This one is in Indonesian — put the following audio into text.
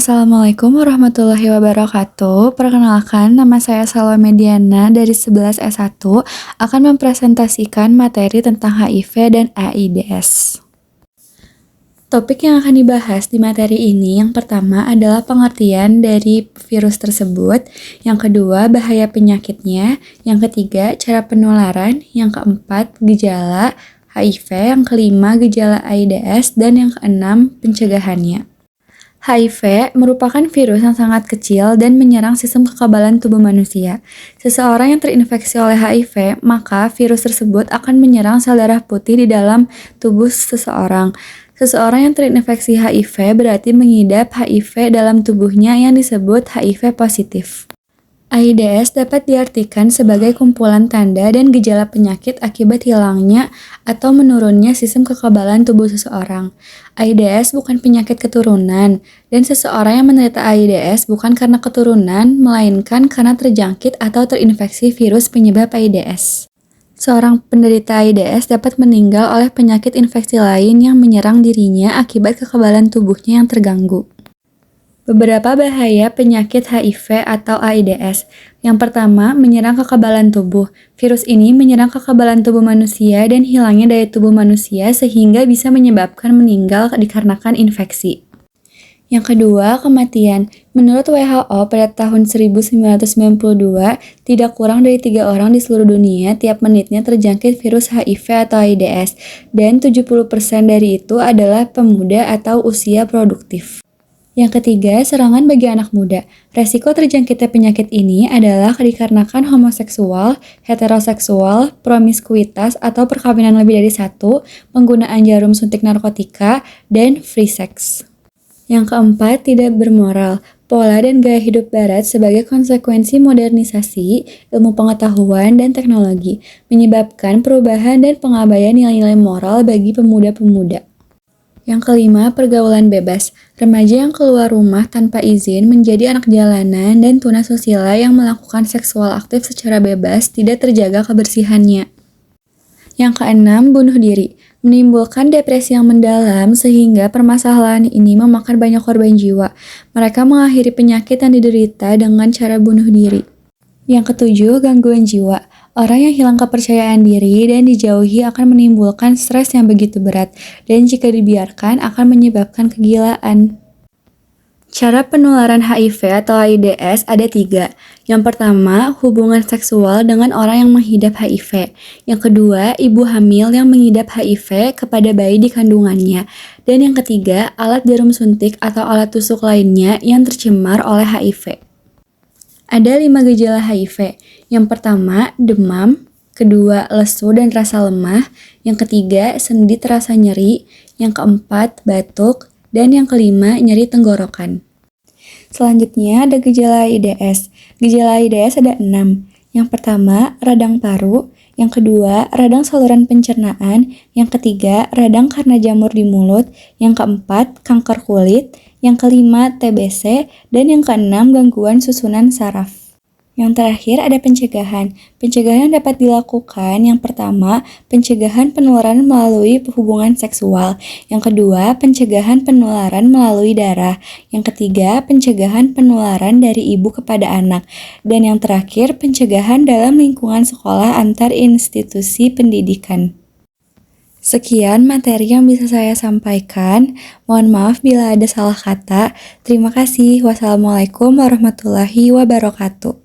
Assalamualaikum warahmatullahi wabarakatuh. Perkenalkan, nama saya Salome Diana dari 11 S1 akan mempresentasikan materi tentang HIV dan AIDS. Topik yang akan dibahas di materi ini yang pertama adalah pengertian dari virus tersebut, yang kedua bahaya penyakitnya, yang ketiga cara penularan, yang keempat gejala HIV, yang kelima gejala AIDS, dan yang keenam pencegahannya. HIV merupakan virus yang sangat kecil dan menyerang sistem kekebalan tubuh manusia. Seseorang yang terinfeksi oleh HIV, maka virus tersebut akan menyerang sel darah putih di dalam tubuh seseorang. Seseorang yang terinfeksi HIV berarti mengidap HIV dalam tubuhnya yang disebut HIV positif. AIDS dapat diartikan sebagai kumpulan tanda dan gejala penyakit akibat hilangnya atau menurunnya sistem kekebalan tubuh seseorang. AIDS bukan penyakit keturunan, dan seseorang yang menderita AIDS bukan karena keturunan, melainkan karena terjangkit atau terinfeksi virus penyebab AIDS. Seorang penderita AIDS dapat meninggal oleh penyakit infeksi lain yang menyerang dirinya akibat kekebalan tubuhnya yang terganggu. Beberapa bahaya penyakit HIV atau AIDS. Yang pertama, menyerang kekebalan tubuh. Virus ini menyerang kekebalan tubuh manusia dan hilangnya daya tubuh manusia sehingga bisa menyebabkan meninggal dikarenakan infeksi. Yang kedua, kematian. Menurut WHO pada tahun 1992, tidak kurang dari 3 orang di seluruh dunia tiap menitnya terjangkit virus HIV atau AIDS, dan 70% dari itu adalah pemuda atau usia produktif. Yang ketiga, serangan bagi anak muda. Resiko terjangkitnya penyakit ini adalah dikarenakan homoseksual, heteroseksual, promiskuitas atau perkawinan lebih dari satu, penggunaan jarum suntik narkotika, dan free sex. Yang keempat, tidak bermoral. Pola dan gaya hidup barat sebagai konsekuensi modernisasi, ilmu pengetahuan, dan teknologi menyebabkan perubahan dan pengabaian nilai-nilai moral bagi pemuda-pemuda. Yang kelima, pergaulan bebas. Remaja yang keluar rumah tanpa izin menjadi anak jalanan dan tunasusila yang melakukan seksual aktif secara bebas tidak terjaga kebersihannya. Yang keenam, bunuh diri. Menimbulkan depresi yang mendalam sehingga permasalahan ini memakan banyak korban jiwa. Mereka mengakhiri penyakit yang diderita dengan cara bunuh diri. Yang ketujuh, gangguan jiwa. Orang yang hilang kepercayaan diri dan dijauhi akan menimbulkan stres yang begitu berat, dan jika dibiarkan akan menyebabkan kegilaan. Cara penularan HIV atau AIDS ada 3. Yang pertama, hubungan seksual dengan orang yang mengidap HIV. Yang kedua, ibu hamil yang mengidap HIV kepada bayi di kandungannya. Dan yang ketiga, alat jarum suntik atau alat tusuk lainnya yang tercemar oleh HIV. Ada 5 gejala HIV. Yang pertama, demam. Kedua, lesu dan rasa lemah. Yang ketiga, sendi terasa nyeri. Yang keempat, batuk. Dan yang kelima, nyeri tenggorokan. Selanjutnya ada gejala AIDS. Gejala AIDS ada 6. Yang pertama, radang paru. Yang kedua, radang saluran pencernaan. Yang ketiga, radang karena jamur di mulut. Yang keempat, kanker kulit. Yang kelima, TBC. Dan yang keenam, gangguan susunan saraf. Yang terakhir ada pencegahan. Pencegahan yang dapat dilakukan yang pertama, pencegahan penularan melalui hubungan seksual. Yang kedua, pencegahan penularan melalui darah. Yang ketiga, pencegahan penularan dari ibu kepada anak. Dan yang terakhir, pencegahan dalam lingkungan sekolah antar institusi pendidikan. Sekian materi yang bisa saya sampaikan. Mohon maaf bila ada salah kata. Terima kasih. Wassalamualaikum warahmatullahi wabarakatuh.